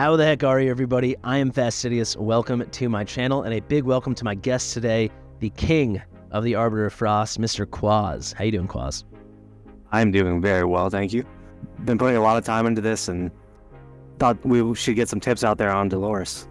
How the heck are you, everybody? I am Fastidious. Welcome to my channel, and a big welcome to my guest today, the king of the Arbiter of Frost, Mr. Quasz. How you doing, Quasz? I'm doing very well, thank you. Been putting a lot of time into this and thought we should get some tips out there on Dolores.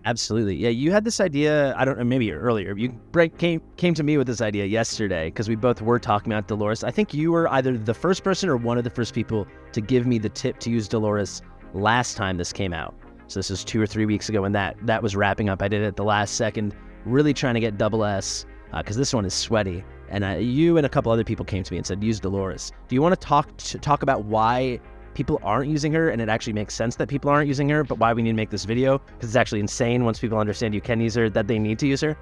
Absolutely. Yeah, you had this idea, I don't know, maybe earlier. You came to me with this idea yesterday because we both were talking about Dolores. I think you were either the first person or one of the first people to give me the tip to use Dolores last time this came out. So this is 2 or 3 weeks ago when that was wrapping up. I did it at the last second, really trying to get double S because this one is sweaty. And you and a couple other people came to me and said, use Dolores. Do you want to talk about why people aren't using her, and it actually makes sense that people aren't using her, but why we need to make this video? Because it's actually insane once people understand you can use her, that they need to use her.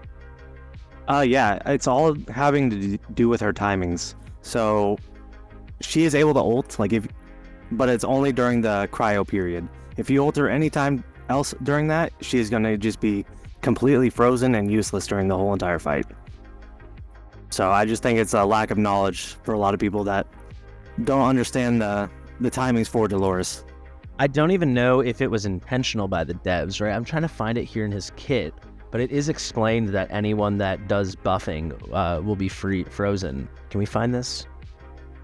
Yeah, it's all having to do with her timings. So she is able to ult, but it's only during the cryo period. If you ult her anytime else during that, she's going to just be completely frozen and useless during the whole entire fight. So I just think it's a lack of knowledge for a lot of people that don't understand the timings for Dolores. I don't even know if it was intentional by the devs, right? I'm trying to find it here in his kit, but it is explained that anyone that does buffing will be frozen. Can we find this?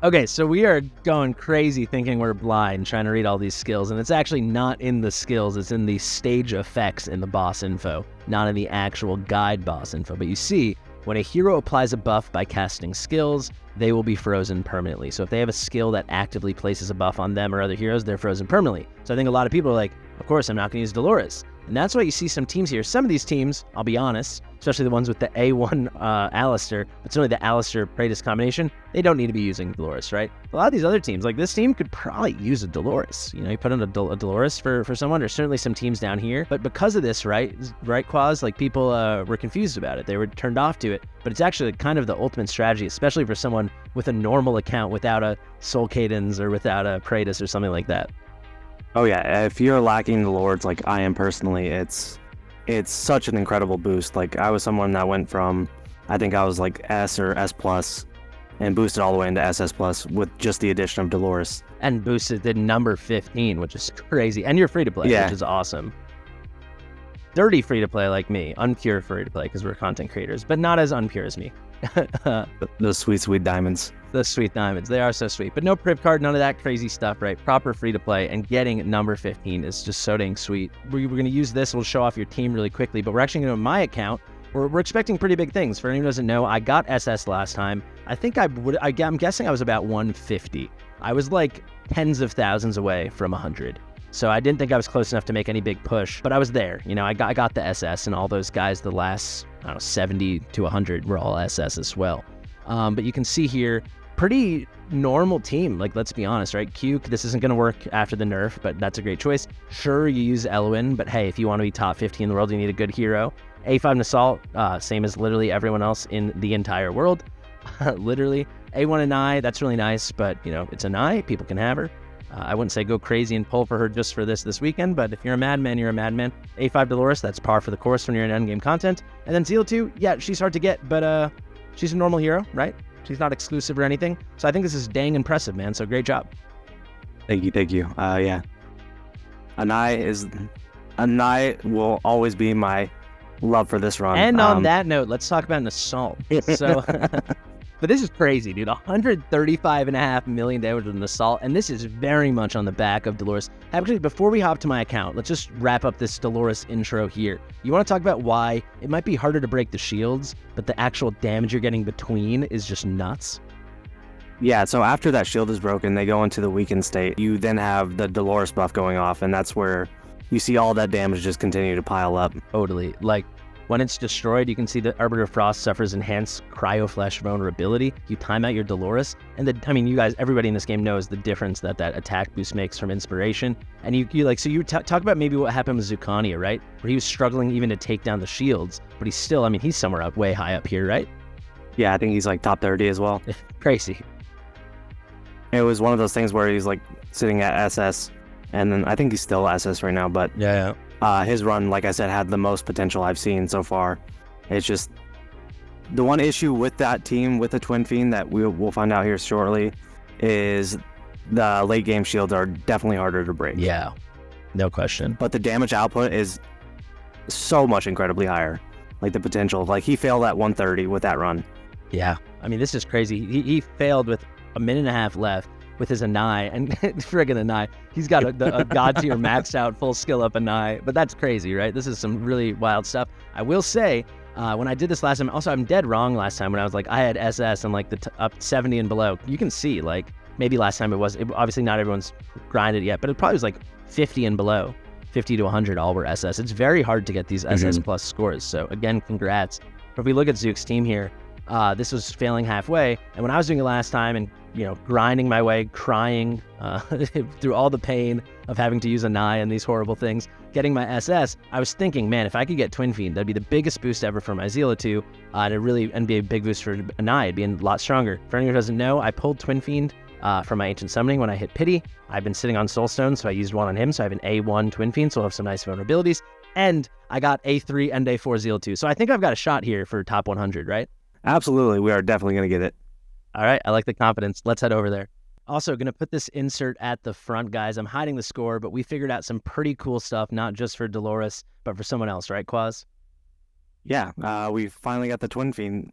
Okay, so we are going crazy thinking we're blind, trying to read all these skills, and it's actually not in the skills, it's in the stage effects in the boss info, not in the actual guide boss info. But you see, when a hero applies a buff by casting skills, they will be frozen permanently. So if they have a skill that actively places a buff on them or other heroes, they're frozen permanently. So I think a lot of people are like, of course, I'm not going to use Dolores. And that's why you see some teams here. Some of these teams, I'll be honest, especially the ones with the A1 Alistair, it's only the Alistair-Praetus combination, they don't need to be using Dolores, right? A lot of these other teams, like this team, could probably use a Dolores. You know, you put in a Dolores for someone. There's certainly some teams down here. But because of this, right, Quasz, like people were confused about it. They were turned off to it. But it's actually kind of the ultimate strategy, especially for someone with a normal account without a Soul Cadence or without a Praetus or something like that. Oh yeah, if you're lacking the Lords like I am personally, it's such an incredible boost. Like I was someone that went from, I think I was like S or S plus, and boosted all the way into SS plus with just the addition of Dolores. And boosted to number 15, which is crazy. And you're free to play, which is awesome. Dirty free to play like me, unpure free to play because we're content creators, but not as unpure as me. Those sweet diamonds. Those sweet diamonds, they are so sweet. But no prip card, none of that crazy stuff, right? Proper free to play, and getting number 15 is just so dang sweet. We're going to use this, we'll show off your team really quickly, but we're actually going to, my account, we're expecting pretty big things. For anyone who doesn't know, I got SS last time. I think I'm guessing I was about 150. I was like tens of thousands away from 100. So I didn't think I was close enough to make any big push, but I was there. You know, I got the SS, and all those guys, the last, I don't know, 70 to 100 were all SS as well. But you can see here, pretty normal team. Like, let's be honest, right? Q, this isn't going to work after the nerf, but that's a great choice. Sure, you use Elwyn, but hey, if you want to be top 15 in the world, you need a good hero. A5 and Assault, same as literally everyone else in the entire world. Literally. A1 and I, that's really nice, but, you know, it's an I. People can have her. I wouldn't say go crazy and pull for her just for this weekend, but if you're a madman, you're a madman. A5 Dolores, that's par for the course when you're in endgame content. And then Zeal 2, yeah, she's hard to get, but she's a normal hero, right? She's not exclusive or anything. So I think this is dang impressive, man. So great job. Thank you. Yeah. Anai will always be my love for this run. And on that note, let's talk about an assault. So, but this is crazy, dude. 135.5 million damage with an assault, and this is very much on the back of Dolores. Actually, before we hop to my account, let's just wrap up this Dolores intro here. You want to talk about why it might be harder to break the shields, but the actual damage you're getting between is just nuts? Yeah, so after that shield is broken, they go into the weakened state. You then have the Dolores buff going off, and that's where you see all that damage just continue to pile up. Totally. Like, when it's destroyed, you can see that Arbiter of Frost suffers enhanced cryo flash vulnerability. You time out your Dolores, and you guys, everybody in this game knows the difference that attack boost makes from inspiration. And you talk about maybe what happened with Zucania, right? Where he was struggling even to take down the shields, but he's still, he's somewhere up, way high up here, right? Yeah, I think he's like top 30 as well. Crazy. It was one of those things where he's like sitting at SS, and then I think he's still SS right now, but yeah. His run, like I said, had the most potential I've seen so far. It's just the one issue with that team, with the Twinfiend, that we'll find out here shortly, is the late game shields are definitely harder to break. Yeah. No question. but the damage output is so much incredibly higher. Like the potential of, like, he failed at 130 with that run. Yeah. I mean, this is crazy. He failed with a minute and a half left with his Anai, and friggin' Anai. He's got a god tier maxed out full skill up Anai, but that's crazy, right? This is some really wild stuff. I will say, when I did this last time, also I'm dead wrong last time when I was like, I had SS and like the up 70 and below. You can see, like, maybe last time obviously not everyone's grinded yet, but it probably was like 50 and below. 50 to 100 all were SS. It's very hard to get these SS plus scores. So again, congrats. But if we look at Zook's team here, this was failing halfway. And when I was doing it last time and, grinding my way, crying through all the pain of having to use a Nai and these horrible things, getting my SS, I was thinking, man, if I could get Twinfiend, that'd be the biggest boost ever for my Zeala 2, and be a big boost for a Nai. It'd be a lot stronger. For anyone who doesn't know, I pulled Twinfiend from my Ancient Summoning when I hit Pity. I've been sitting on Soulstone, so I used one on him, so I have an A1 Twinfiend, so I'll have some nice vulnerabilities. And I got A3 and A4 Zeal 2. So I think I've got a shot here for top 100, right? Absolutely. We are definitely going to get it. All right. I like the confidence. Let's head over there. Also, going to put this insert at the front, guys. I'm hiding the score, but we figured out some pretty cool stuff, not just for Dolores, but for someone else, right, Quasz? Yeah, we finally got the Twinfiend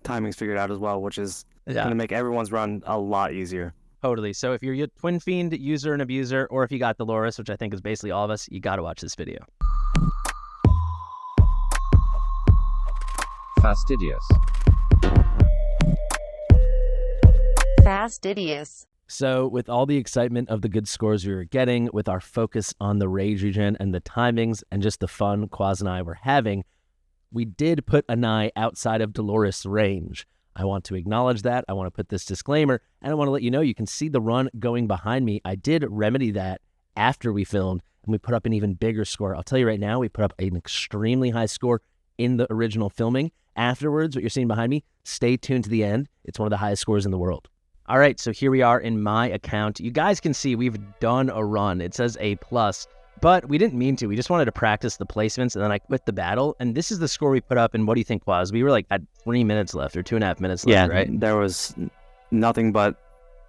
timings figured out as well, which is going to make everyone's run a lot easier. Totally. So if you're a Twinfiend user and abuser, or if you got Dolores, which I think is basically all of us, you got to watch this video. Fastidious. Fastidious. So with all the excitement of the good scores we were getting, with our focus on the rage regen and the timings and just the fun Quasz and I were having, we did put Anai outside of Dolores' range. I want to acknowledge that. I want to put this disclaimer, and I want to let you know you can see the run going behind me. I did remedy that after we filmed, and we put up an even bigger score. I'll tell you right now, we put up an extremely high score in the original filming. Afterwards, what you're seeing behind me, stay tuned to the end. It's one of the highest scores in the world. All right, so here we are in my account. You guys can see we've done a run. It says A+, but we didn't mean to. We just wanted to practice the placements, and then I quit the battle. And this is the score we put up. And what do you think, Quasz? We were like at 3 minutes left or 2.5 minutes left, right? There was nothing but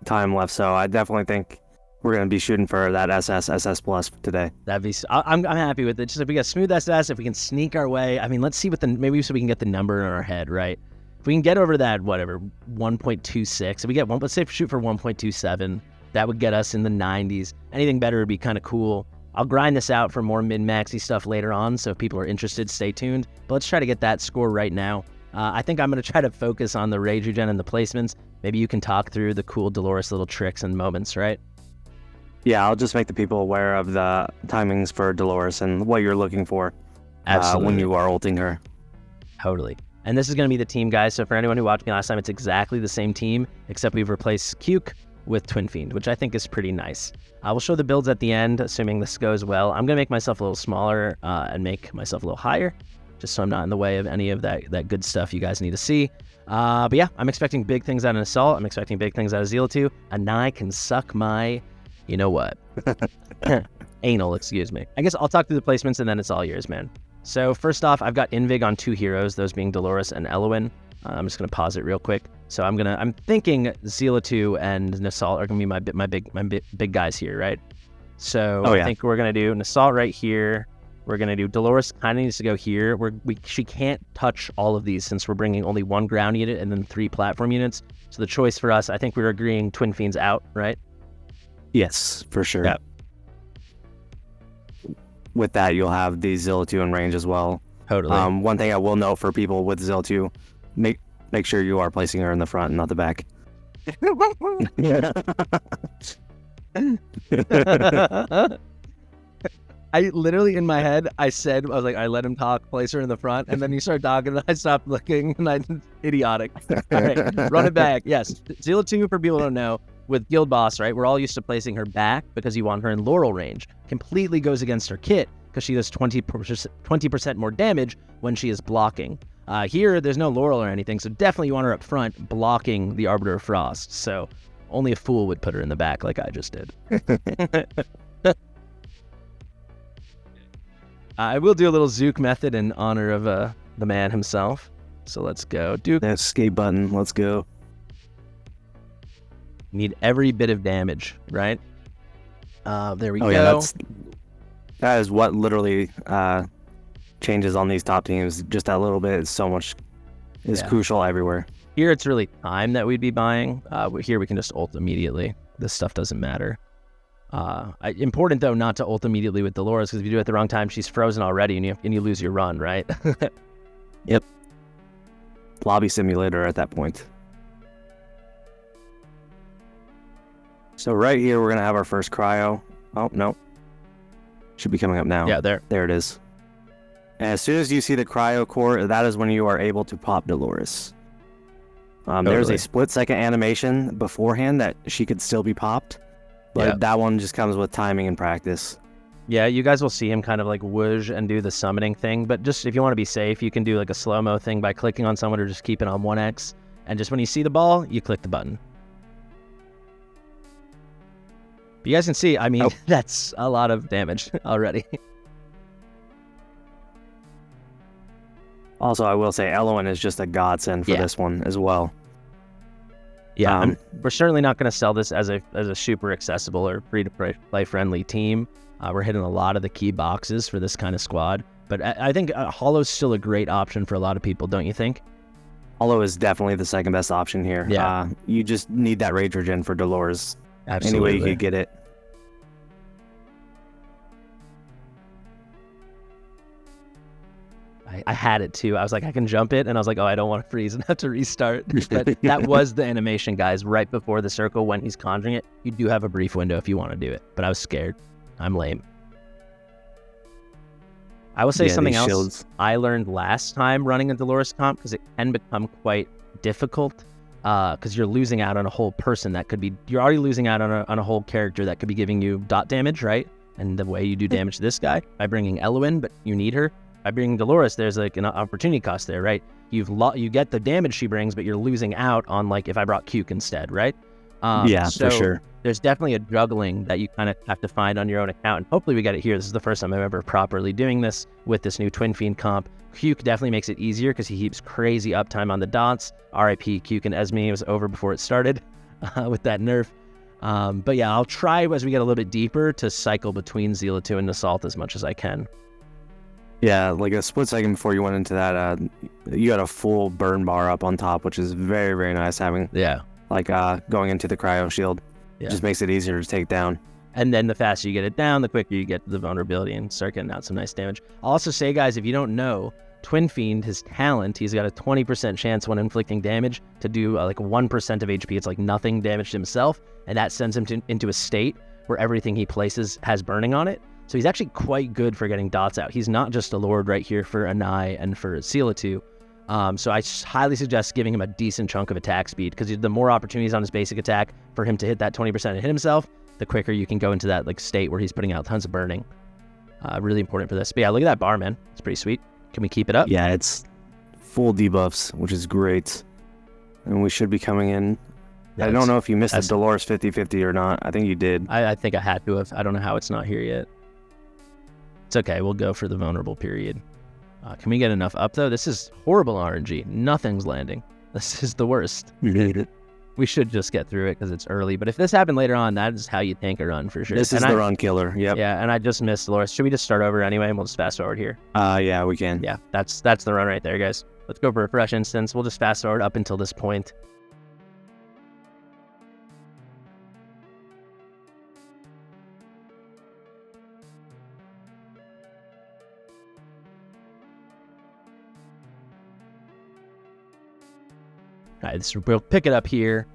time left, so I definitely think we're going to be shooting for that SS plus today. That'd be. I'm happy with it. Just if we got smooth SS, if we can sneak our way. I mean, let's see maybe so we can get the number in our head, right? If we can get over that, 1.26. If we get let's say shoot for 1.27, that would get us in the 90s. Anything better would be kind of cool. I'll grind this out for more min-maxy stuff later on, so if people are interested, stay tuned. But let's try to get that score right now. I think I'm going to try to focus on the rage regen and the placements. Maybe you can talk through the cool Dolores little tricks and moments, right? Yeah, I'll just make the people aware of the timings for Dolores and what you're looking for when you are ulting her. Totally. And this is going to be the team, guys. So for anyone who watched me last time, it's exactly the same team, except we've replaced Cuke with Twinfiend, which I think is pretty nice. I will show the builds at the end, assuming this goes well. I'm going to make myself a little smaller and make myself a little higher, just so I'm not in the way of any of that good stuff you guys need to see. But yeah, I'm expecting big things out of Assault. I'm expecting big things out of Zeal 2. And I can suck my, you know what? Anal, excuse me. I guess I'll talk through the placements and then it's all yours, man. So first off, I've got Invig on 2 heroes, those being Dolores and Elowen. I'm just going to pause it real quick. So I'm thinking Zeala 2 and Nasalt are going to be my big guys here, right? So I think we're going to do Nasalt right here. We're going to do Dolores kind of needs to go here. She can't touch all of these since we're bringing only 1 ground unit and then 3 platform units. So the choice for us, I think we're agreeing Twinfiend's out, right? Yes, for sure. Yep. With that, you'll have the Zeal 2 in range as well. Totally. One thing I will note for people with Zeal 2, make sure you are placing her in the front and not the back. I literally, in my head, I was like, I let him talk, place her in the front, and then you start talking, and I stopped looking, and idiotic. All right, run it back. Yes, Zeal 2, for people who don't know, with Guild Boss, right, we're all used to placing her back because you want her in Laurel range. Completely goes against her kit because she does 20% more damage when she is blocking. Here, there's no Laurel or anything, so definitely you want her up front blocking the Arbiter of Frost. So only a fool would put her in the back like I just did. I will do a little Zook method in honor of the man himself. So let's go. Duke. That escape button. Let's go. Need every bit of damage, right? There we go. Yeah, That is what literally changes on these top teams. Just that little bit is so much is crucial everywhere. Here it's really time that we'd be buying. Here we can just ult immediately. This stuff doesn't matter. Important though not to ult immediately with Dolores, because if you do it at the wrong time, she's frozen already and you lose your run, right? Yep. Lobby simulator at that point. So right here we're gonna have our first cryo. Oh no. Should be coming up now. Yeah, there. There it is. And as soon as you see the cryo core, that is when you are able to pop Dolores. There's a split-second animation beforehand that she could still be popped, but that one just comes with timing and practice. Yeah, you guys will see him kind of like whoosh and do the summoning thing, but just if you want to be safe, you can do like a slow-mo thing by clicking on someone or just keep it on 1x, and just when you see the ball, you click the button. But you guys can see, I mean, that's a lot of damage already. Also, I will say Elowen is just a godsend for this one as well. Yeah, we're certainly not going to sell this as a super accessible or free-to-play friendly team. We're hitting a lot of the key boxes for this kind of squad. But I think Hollow's still a great option for a lot of people, don't you think? Hollow is definitely the second best option here. Yeah. You just need that Rage Regen for Dolores. Absolutely. Any way you could get it. I had it too. I was like, I can jump it. And I was like, oh, I don't want to freeze and have to restart. But that was the animation, guys, right before the circle when he's conjuring it. You do have a brief window if you want to do it. But I was scared. I'm lame. I will say something else shields. I learned last time running a Dolores comp, because it can become quite difficult because you're losing out on a whole person that could be, you're already losing out on a whole character that could be giving you dot damage, right? And the way you do damage to this guy by bringing Elowen, but you need her. By bringing Dolores, there's like an opportunity cost there, right? You get the damage she brings, but you're losing out on like if I brought Cuke instead, right? For sure. There's definitely a juggling that you kind of have to find on your own account, and hopefully we get it here. This is the first time I'm ever properly doing this with this new Twinfiend comp. Cuke definitely makes it easier because he keeps crazy uptime on the dots. RIP Cuke and Esme, it was over before it started with that nerf. But yeah, I'll try as we get a little bit deeper to cycle between Zealot 2 and Assault as much as I can. Yeah, like a split second before you went into that, you got a full burn bar up on top, which is very, very nice having. Yeah. Like going into the cryo shield. Yeah. It just makes it easier to take down. And then the faster you get it down, the quicker you get to the vulnerability and start getting out some nice damage. I'll also say, guys, if you don't know, Twinfiend, his talent, he's got a 20% chance when inflicting damage to do like 1% of HP. It's like nothing damage to himself, and that sends him into a state where everything he places has burning on it. So he's actually quite good for getting dots out. He's not just a Lord right here for Anai and for Zealot. So I highly suggest giving him a decent chunk of attack speed, because the more opportunities on his basic attack for him to hit that 20% and hit himself, the quicker you can go into that like state where he's putting out tons of burning. Really important for this. But yeah, look at that bar, man. It's pretty sweet. Can we keep it up? Yeah, it's full debuffs, which is great. And we should be coming in. Yeah, I don't know if you missed the Dolores 50-50 or not. I think you did. I think I had to have. I don't know how it's not here yet. It's okay. We'll go for the vulnerable period. Can we get enough up, though? This is horrible RNG. Nothing's landing. This is the worst. You need it. We should just get through it because it's early. But if this happened later on, that is how you tank a run for sure. This is the run killer. Yep. Yeah, and I just missed Dolores. Should we just start over anyway, and we'll just fast forward here? Yeah, we can. Yeah, that's the run right there, guys. Let's go for a fresh instance. We'll just fast forward up until this point. All right, we'll pick it up here.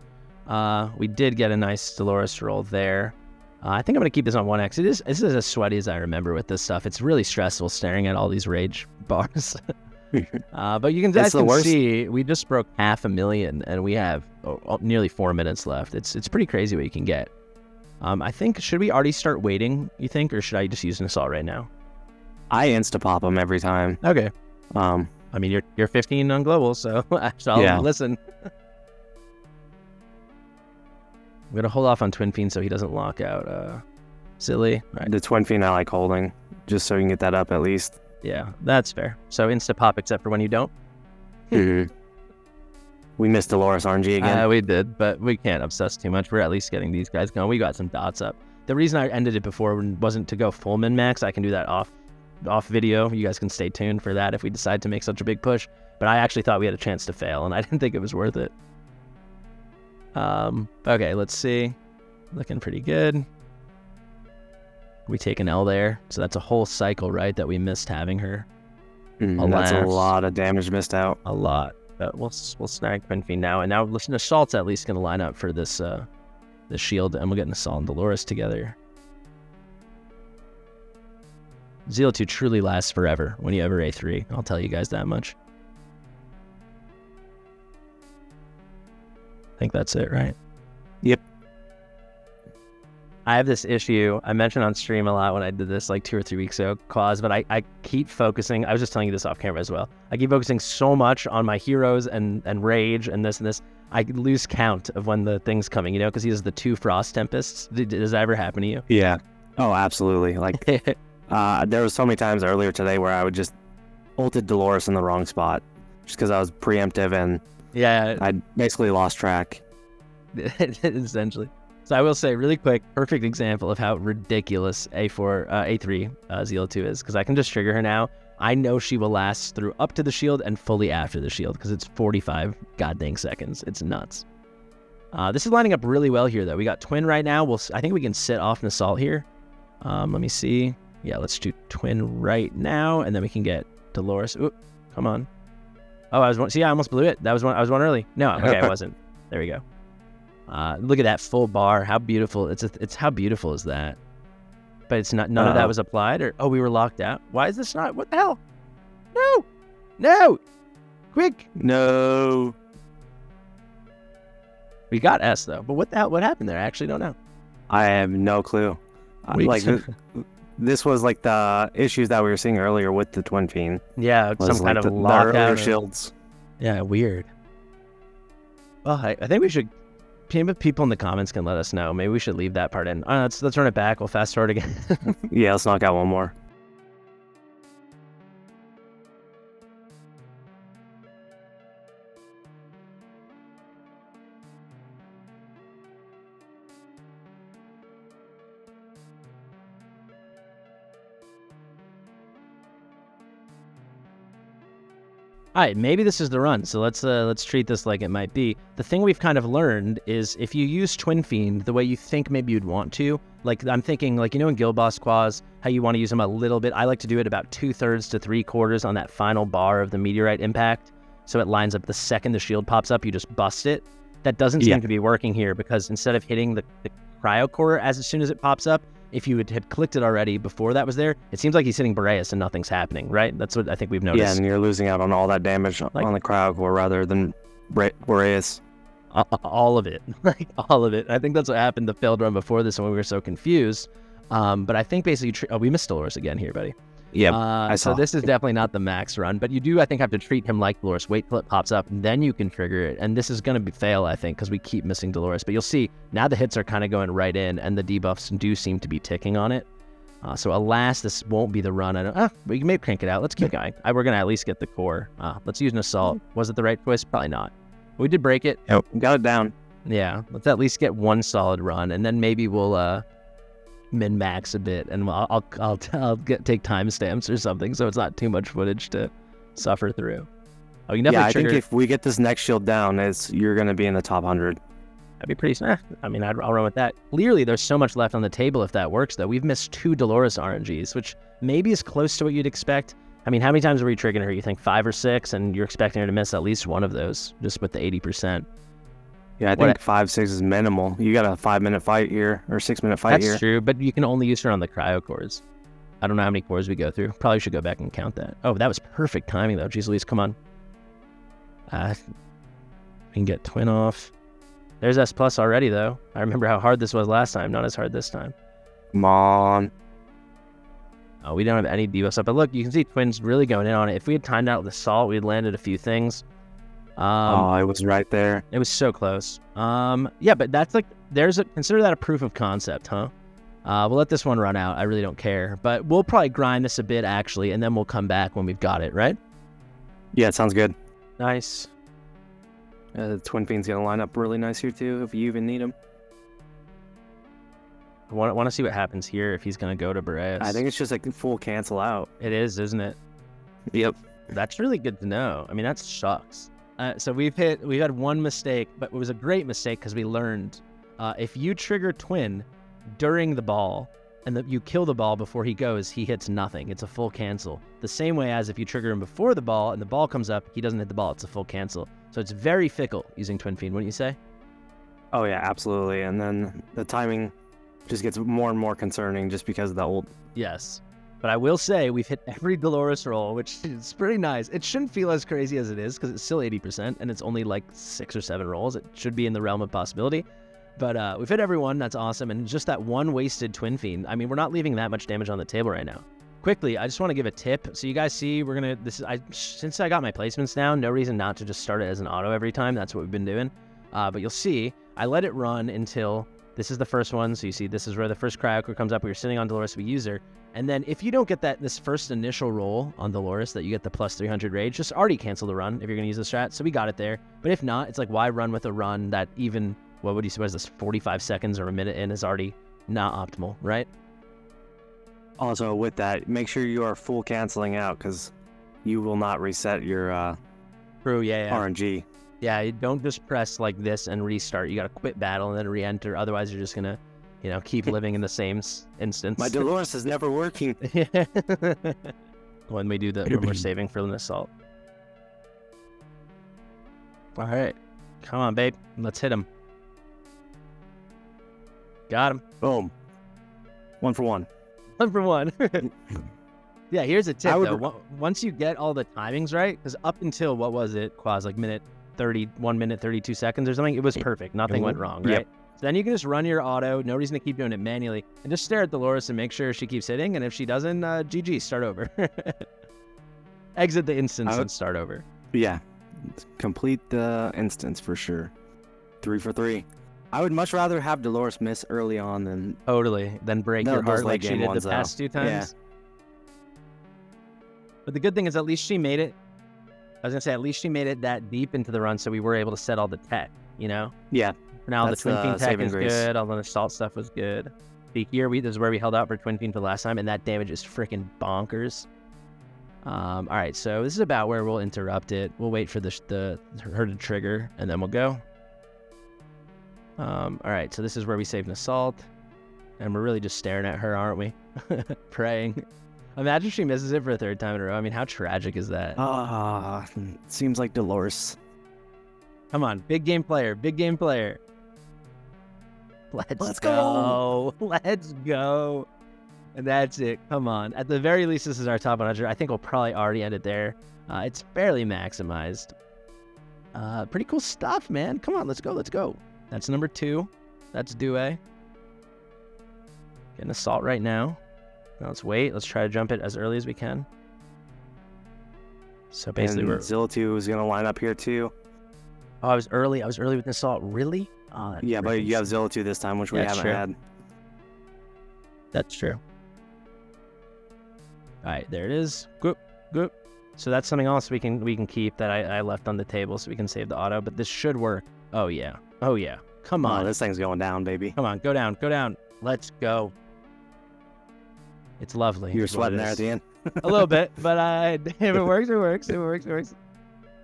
We did get a nice Dolores roll there. I think I'm going to keep this on 1x. This is as sweaty as I remember with this stuff. It's really stressful staring at all these rage bars. But you guys can see, we just broke 500,000, and we have nearly 4 minutes left. It's pretty crazy what you can get. I think, should we already start waiting, you think, or should I just use an assault right now? I insta-pop them every time. Okay. I mean, you're 15 on global, so I'll listen. I'm going to hold off on Twinfiend so he doesn't lock out Silly. Right. The Twinfiend I like holding, just so you can get that up at least. Yeah, that's fair. So insta-pop except for when you don't? Mm-hmm. We missed Dolores RNG again. We did, but we can't obsess too much. We're at least getting these guys going. We got some dots up. The reason I ended it before wasn't to go full min-max. I can do that off video. You guys can stay tuned for that if we decide to make such a big push. But I actually thought we had a chance to fail, and I didn't think it was worth it. Okay, let's see. Looking pretty good. We take an L there, so that's a whole cycle, right, that we missed having her. That's a lot of damage missed out. A lot. But we'll snag Twinfiend now, and now listen, Assault's at least going to line up for this the shield, and we'll get an Assault and Dolores together. Zeal 2 truly lasts forever when you ever A3. I'll tell you guys that much. I think that's it, right? Yep. I have this issue. I mentioned on stream a lot when I did this like 2 or 3 weeks ago, Quasz, but I keep focusing. I was just telling you this off camera as well. I keep focusing so much on my heroes and rage and this and this. I lose count of when the thing's coming, you know, because he has the 2 Frost Tempests. Does that ever happen to you? Yeah. Oh, absolutely. Like, there was so many times earlier today where I would just ulted Dolores in the wrong spot just because I was preemptive and yeah, I basically lost track. Essentially. So I will say really quick, perfect example of how ridiculous A3 Zeal 2 is, because I can just trigger her now. I know she will last through up to the shield and fully after the shield, because it's 45 goddamn seconds. It's nuts. This is lining up really well here, though. We got Twin right now. I think we can sit off an Assault here. Let me see. Yeah, let's do Twin right now, and then we can get Dolores. Oop, come on. Oh, I almost blew it. I was one early. No, okay, I wasn't. There we go. Look at that full bar. How beautiful. It's how beautiful is that? But it's not, none of that was applied, or, oh, we were locked out. Why is this not, what the hell? No, quick. No. We got S though, but what the hell, what happened there? I actually don't know. I have no clue. Like, this was like the issues that we were seeing earlier with the Twinfiend. Yeah, some kind of lockout. Shields. Yeah, weird. Well, I think we should, people in the comments can let us know. Maybe we should leave that part in. Let's run it back. We'll fast forward again. Yeah, let's knock out one more. All right, maybe this is the run, so let's treat this like it might be. The thing we've kind of learned is if you use Twinfiend the way you think maybe you'd want to, like I'm thinking, like, you know in Guild Boss Quasz, how you want to use them a little bit. I like to do it about 2/3 to 3/4 on that final bar of the meteorite impact, so it lines up the second the shield pops up, you just bust it. That doesn't seem to be working here, because instead of hitting the cryo core as soon as it pops up, if you had clicked it already before that was there, it seems like he's hitting Boreas and nothing's happening, right? That's what I think we've noticed. Yeah, and you're losing out on all that damage on the cryo core rather than Boreas. All of it. Like, all of it. I think that's what happened the failed run before this when we were so confused. But I think basically, we missed Dolores again here, buddy. Yeah, I saw. So this is definitely not the max run, but you do, I think, have to treat him like Dolores. Wait till it pops up, and then you can trigger it. And this is going to fail, I think, because we keep missing Dolores. But you'll see, now the hits are kind of going right in, and the debuffs do seem to be ticking on it. So alas, this won't be the run. We can maybe crank it out. Let's keep going. We're going to at least get the core. Let's use an Assault. Was it the right choice? Probably not. We did break it. Yep, got it down. Yeah, let's at least get one solid run, and then maybe we'll min-max a bit, and I'll take timestamps or something, so it's not too much footage to suffer through. Oh, you definitely I think if we get this next shield down, you're going to be in the top 100. That'd be pretty. I mean, I'll run with that. Clearly, there's so much left on the table if that works, though. We've missed 2 Dolores RNGs, which maybe is close to what you'd expect. I mean, how many times are we triggering her? You think 5 or 6, and you're expecting her to miss at least one of those, just with the 80%. Yeah, I think 5-6 is minimal. You got a 5-minute fight here, or 6-minute fight here. That's true, but you can only use her on the cryo cores. I don't know how many cores we go through. Probably should go back and count that. Oh, that was perfect timing, though. Jeez Louise, come on. We can get Twin off. There's S+ already, though. I remember how hard this was last time. Not as hard this time. Come on. Oh, we don't have any debuffs up. But look, you can see Twin's really going in on it. If we had timed out with Assault, we had landed a few things. I was right there. It was so close. Yeah, but that's like, consider that a proof of concept, huh? We'll let this one run out. I really don't care, but we'll probably grind this a bit actually, and then we'll come back when we've got it, right? Yeah, it sounds good. Nice. The Twinfiend's gonna line up really nice here too, if you even need him. I want to see what happens here if he's going to go to Beres. I think it's just like full cancel out. It is, isn't it? Yep. That's really good to know. I mean, that sucks. So we've had one mistake, but it was a great mistake because we learned if you trigger Twin during the ball and you kill the ball before he goes, he hits nothing. It's a full cancel. The same way as if you trigger him before the ball and the ball comes up, he doesn't hit the ball. It's a full cancel. So it's very fickle using Twin Fiend, wouldn't you say? Oh yeah, absolutely. And then the timing just gets more and more concerning just because of the ult. Yes. But I will say we've hit every Dolores roll, which is pretty nice. It shouldn't feel as crazy as it is because it's still 80% and it's only like 6 or 7 rolls. It should be in the realm of possibility. But we've hit everyone. That's awesome. And just that one wasted Twin Fiend. I mean, we're not leaving that much damage on the table right now. Quickly, I just want to give a tip. So you guys see, since I got my placements down, no reason not to just start it as an auto every time. That's what we've been doing. But you'll see, I let it run until this is the first one. So you see, this is where the first cryo comes up. Where you're sitting on Dolores, we use her. And then if you don't get this first initial roll on Dolores that you get the plus 300 rage, just already cancel the run if you're going to use the strat. So we got it there. But if not, it's like, why run with a run that even, what would you suppose, this 45 seconds or a minute in is already not optimal, right? Also, with that, make sure you are full canceling out because you will not reset your True, yeah. RNG. Yeah, you don't just press like this and restart. You got to quit battle and then re-enter. Otherwise, you're just going to, keep living in the same instance. My Dolores is never working. When we do when we're saving for an assault. All right. Come on, babe. Let's hit him. Got him. Boom. 1 for 1. 1 for 1. Yeah, here's a tip, though. Once you get all the timings right, because up until, what was it, Quasz, like 1 minute, 32 seconds or something, it was perfect. Nothing went wrong, right? Yep. So then you can just run your auto. No reason to keep doing it manually. And just stare at Dolores and make sure she keeps hitting. And if she doesn't, GG, start over. Exit the instance and start over. Yeah. Complete the instance for sure. 3 for 3. I would much rather have Dolores miss early on than... Totally. Than break your heart like she did the past 2 times. Yeah. But the good thing is at least she made it. I was going to say, at least she made it that deep into the run so we were able to set all the tech, Yeah. For now, That's the Twin Fiend tech is grace. good. All the assault stuff was good. See, here, this is where we held out for Twin Fiend for the last time, and that damage is freaking bonkers. All right, so this is about where we'll interrupt it. We'll wait for her to trigger, and then we'll go. All right, so this is where we saved an assault, and we're really just staring at her, aren't we? Praying. Imagine she misses it for a 3rd time in a row. I mean, how tragic is that? Seems like Dolores. Come on, big game player, big game player. Let's go. Let's go. And that's it. Come on. At the very least, this is our top 100. I think we'll probably already end it there. It's fairly maximized. Pretty cool stuff, man. Come on, let's go. Let's go. That's number 2. That's Due. Getting assault right now. Now let's wait. Let's try to jump it as early as we can. So basically, and Zillitu is going to line up here too. Oh, I was early. I was early with the assault. Really? Oh, yeah, but you have Zillitu this time, which we haven't had. That's true. All right, there it is. Goop, goop. So that's something else we can keep that I left on the table, so we can save the auto. But this should work. Oh yeah. Oh yeah. Come on. This thing's going down, baby. Come on, go down, go down. Let's go. It's lovely. You were sweating there at the end. A little bit, but if it works, it works. It works. It works.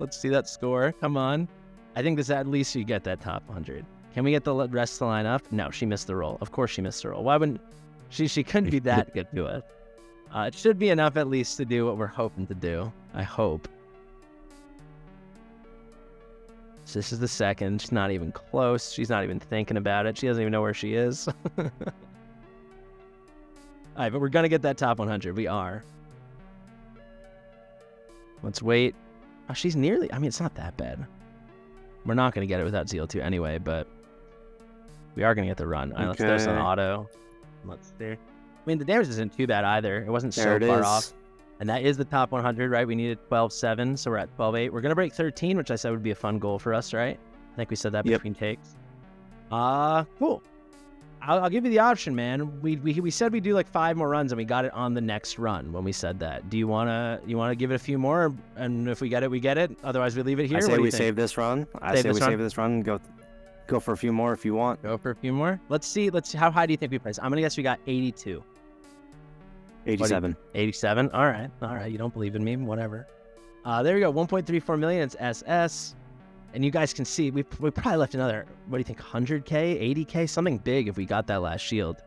Let's see that score. Come on. I think this at least you get that top 100. Can we get the rest of the line up? No, she missed the roll. Of course she missed the roll. Why wouldn't she? She couldn't be that good to us. It should be enough at least to do what we're hoping to do. I hope. So this is the second. She's not even close. She's not even thinking about it. She doesn't even know where she is. All right, but we're going to get that top 100. We are. Let's wait. Oh, she's nearly... I mean, it's not that bad. We're not going to get it without ZL2 anyway, but we are going to get the run. All right, let's throw this on auto. Let's see. I mean, the damage isn't too bad either. It wasn't so far off. And that is the top 100, right? We needed 12.7, so we're at 12.8. We're going to break 13, which I said would be a fun goal for us, right? I think we said that between takes. Cool. I'll give you the option, man. We said we'd do like 5 more runs, and we got it on the next run when we said that. Do you wanna give it a few more? And if we get it, we get it. Otherwise, we leave it here. I say we save this run. I say we save this run. Go Go for a few more if you want. Go for a few more. Let's see. How high do you think we priced? I'm gonna guess we got 82. 87. 87. All right. You don't believe in me? Whatever. There we go. 1.34 million. It's SS. And you guys can see we probably left another. What do you think? 100K, 80K, something big if we got that last shield.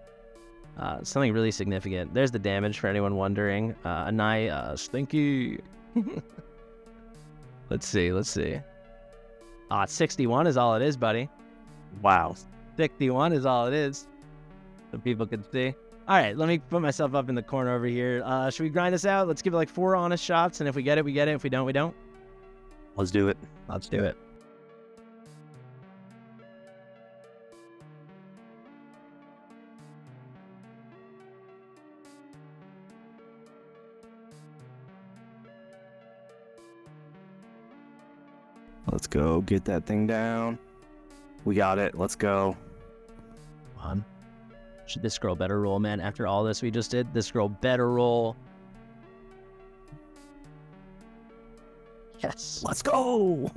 Something really significant. There's the damage for anyone wondering. Anai, stinky. Let's see. 61 is all it is, buddy. Wow. 61 is all it is. So people can see. All right, let me put myself up in the corner over here. Should we grind this out? Let's give it like 4 honest shots, and if we get it, we get it. If we don't, we don't. Let's do it. Let's do it. Let's go get that thing down. We got it. Let's go. Come on. Should this girl better roll, man? After all this we just did, this girl better roll. Yes. Let's go.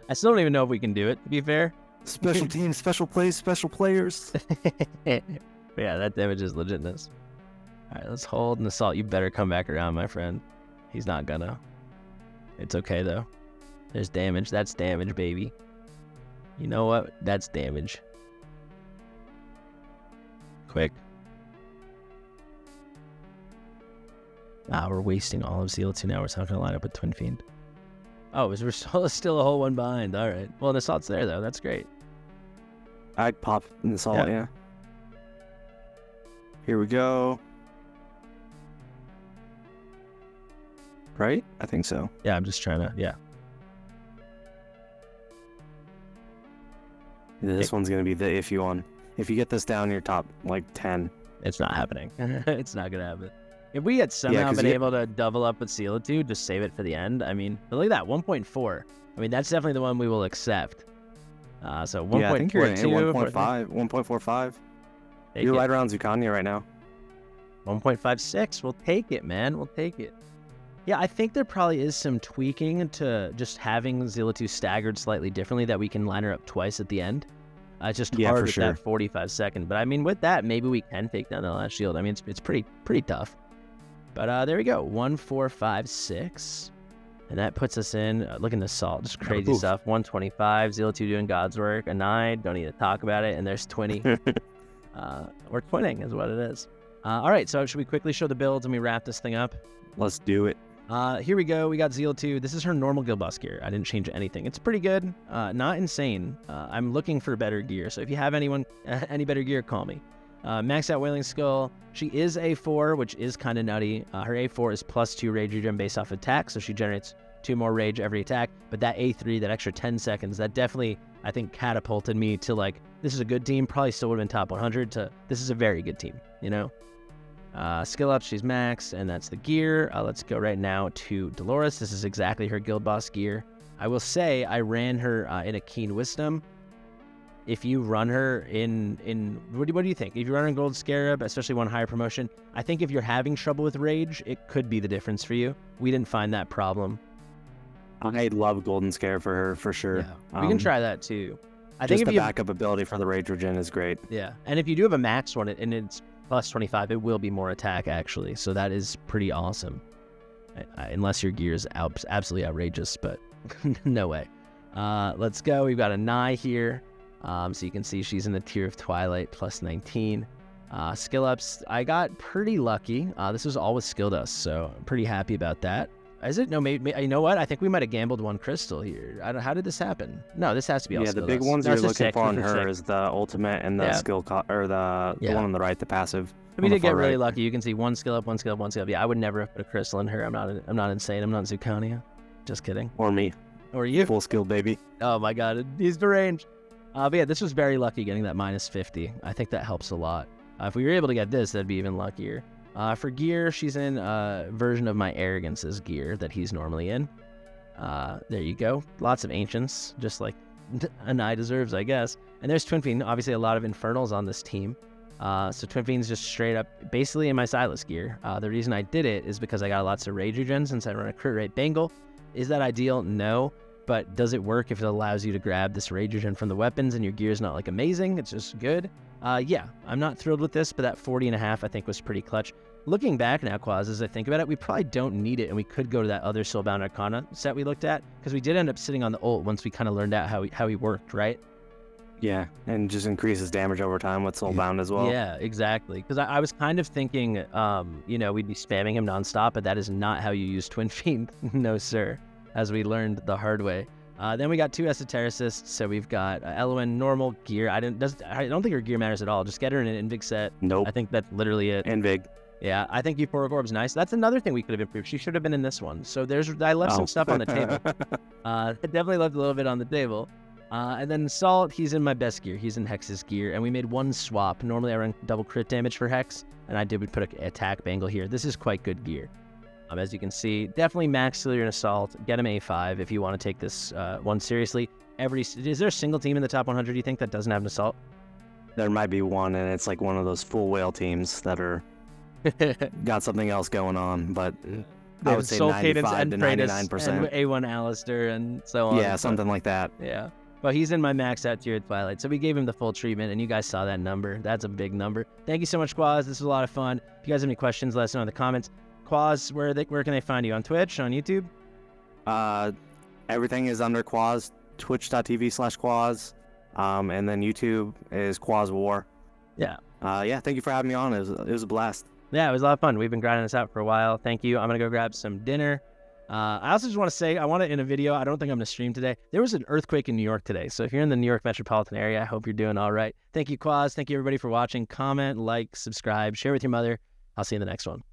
I still don't even know if we can do it, to be fair. Special teams, special plays, special players. But yeah, that damage is legitness. All right, let's hold and assault. You better come back around, my friend. He's not gonna. It's okay, though. There's damage. That's damage, baby. You know what? That's damage. Quick. We're wasting all of Zeal 2 now. We're not going to line up with Twinfiend. Oh, we're still a whole one behind. All right. Well, the assault's there, though. That's great. I'd pop an assault, yeah. Here we go. Right? I think so. Yeah, I'm just trying to, yeah. This one's going to be the iffy one. If you get this down, you're top, like, 10. It's not happening. It's not going to happen. If we had somehow been able to double up with Seal 2, just save it for the end. I mean, but look at that, 1.4. I mean, that's definitely the one we will accept. So 1.42. Yeah, I think you're at 1.5, 1.45. You're right around Zucania right now. 1.56. We'll take it, man. We'll take it. Yeah, I think there probably is some tweaking to just having Zilla 2 staggered slightly differently that we can line her up twice at the end. It's just hard with that 45-second. But I mean, with that, maybe we can take down the last shield. I mean, it's pretty tough. But there we go. 1.456. And that puts us in, look at the assault, just crazy stuff. 125, Zilla 2 doing God's work. A 9, don't need to talk about it. And there's 20. We're twinning is what it is. All right, so should we quickly show the builds and we wrap this thing up? Let's do it. Here we go. We got Zeal 2. This is her normal guild boss gear. I didn't change anything. It's pretty good. Not insane. I'm looking for better gear. So if you have anyone, any better gear, call me. Max out Wailing Skull. She is A4, which is kind of nutty. Her A4 is +2 rage regen based off attack, so she generates 2 more rage every attack. But that A3, that extra 10 seconds, that definitely, I think, catapulted me to like, this is a good team. Probably still would have been top 100 to, this is a very good team, you know? Skill up, she's max, and that's the gear. Let's go right now to Dolores. This is exactly her guild boss gear. I will say I ran her in a Keen Wisdom. If you run her in what do you think? If you run her in Gold Scarab, especially one higher promotion, I think if you're having trouble with rage, it could be the difference for you. We didn't find that problem. I love Golden Scare for her, for sure. Yeah. We can try that too. I think if the backup ability for the rage regen is great. Yeah, and if you do have a max one and it's +25, it will be more attack actually, so that is pretty awesome. Unless your gear is absolutely outrageous, but no way. Let's go. We've got a Nai here. So you can see she's in the tier of Twilight, +19. Skill ups, I got pretty lucky. This was all with skill dust, so I'm pretty happy about that. Is it? No, maybe you know what? I think we might have gambled one crystal here. How did this happen? No, this has to be all skill the big dust. ones No, you're looking for on her is the ultimate and the skill, or the one on the right, the passive. We did get really lucky. You can see one skill up, one skill up, one skill up. Yeah, I would never have put a crystal in her. I'm not insane. I'm not Zucania. Just kidding. Or me. Or you. Full skill, baby. Oh my god, he's deranged. But yeah, this was very lucky getting that -50. I think that helps a lot. If we were able to get this, that'd be even luckier. For gear, she's in a version of my Arrogance's gear that he's normally in. There you go. Lots of Ancients, just like Anai deserves, I guess. And there's Twinfiend. Obviously, a lot of Infernals on this team. So Twinfiend's just straight up, basically in my Silas gear. The reason I did it is because I got lots of Rage Regen since I run a crit rate Bengal. Is that ideal? No. but does it work if it allows you to grab this rage regen from the weapons and your gear is not like amazing? It's just good. Yeah, I'm not thrilled with this, but that 40.5 I think was pretty clutch. Looking back now, Quasz, as I think about it, we probably don't need it, and we could go to that other Soulbound Arcana set we looked at, because we did end up sitting on the ult once we kind of learned out how he worked, right? Yeah, and just increases damage over time with Soulbound as well. Yeah, exactly. Because I was kind of thinking, we'd be spamming him nonstop, but that is not how you use Twin Fiend. No, sir, as we learned the hard way. Then we got 2 Esotericists, so we've got Elowen, normal gear. I don't think her gear matters at all. Just get her in an Invig set. Nope. I think that's literally it. Invig. Yeah, I think Euphoric Orb's nice. That's another thing we could have improved. She should have been in this one. So I left some stuff on the table. I definitely left a little bit on the table. And then Salt, he's in my best gear. He's in Hex's gear, and we made one swap. Normally I run double crit damage for Hex, and I did put an attack bangle here. This is quite good gear. As you can see, definitely max Celia and Assault. Get him A5 if you want to take this one seriously. Is there a single team in the top 100 you think that doesn't have an Assault? There might be one, and it's like one of those full whale teams that are got something else going on, but I would say Soul 95 Cadence to and Kratos 99%. and A1 Alistair and so on. Yeah, something like that. Yeah. But he's in my max out tier at Twilight, so we gave him the full treatment, and you guys saw that number. That's a big number. Thank you so much, Quasz. This was a lot of fun. If you guys have any questions, let us know in the comments. Quasz, where can they find you? On Twitch? On YouTube? Everything is under Quasz, twitch.tv/Quasz, and then YouTube is Quasz War. Yeah. Thank you for having me on. It was a blast. Yeah, it was a lot of fun. We've been grinding this out for a while. Thank you. I'm going to go grab some dinner. I also just want to say, in a video, I don't think I'm going to stream today. There was an earthquake in New York today. So if you're in the New York metropolitan area, I hope you're doing all right. Thank you, Quasz. Thank you, everybody, for watching. Comment, like, subscribe, share with your mother. I'll see you in the next one.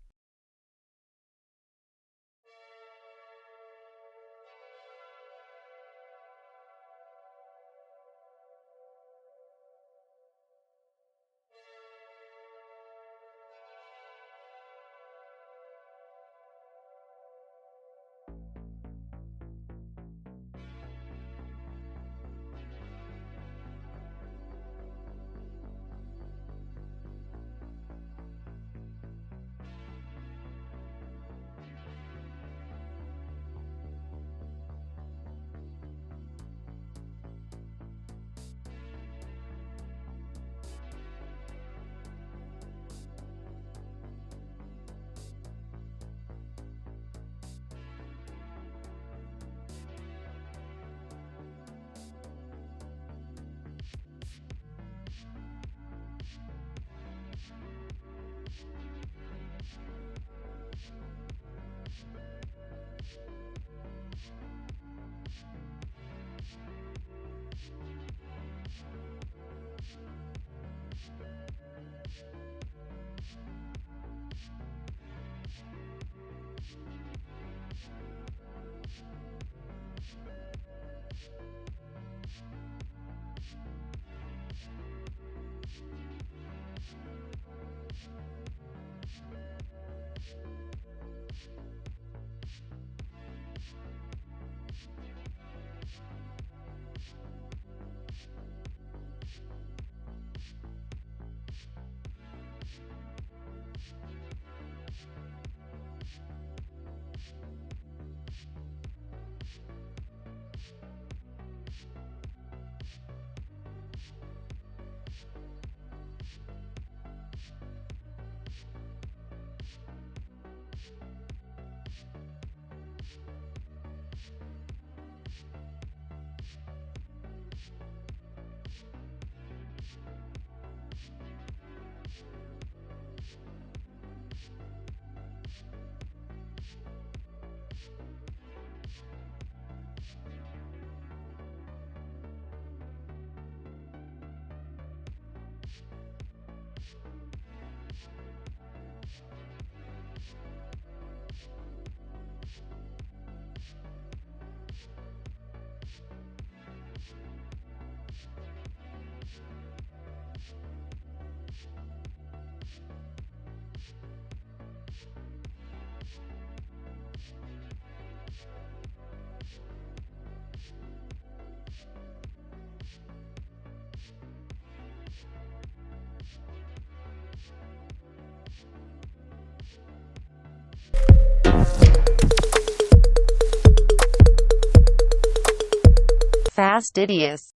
Fastidious.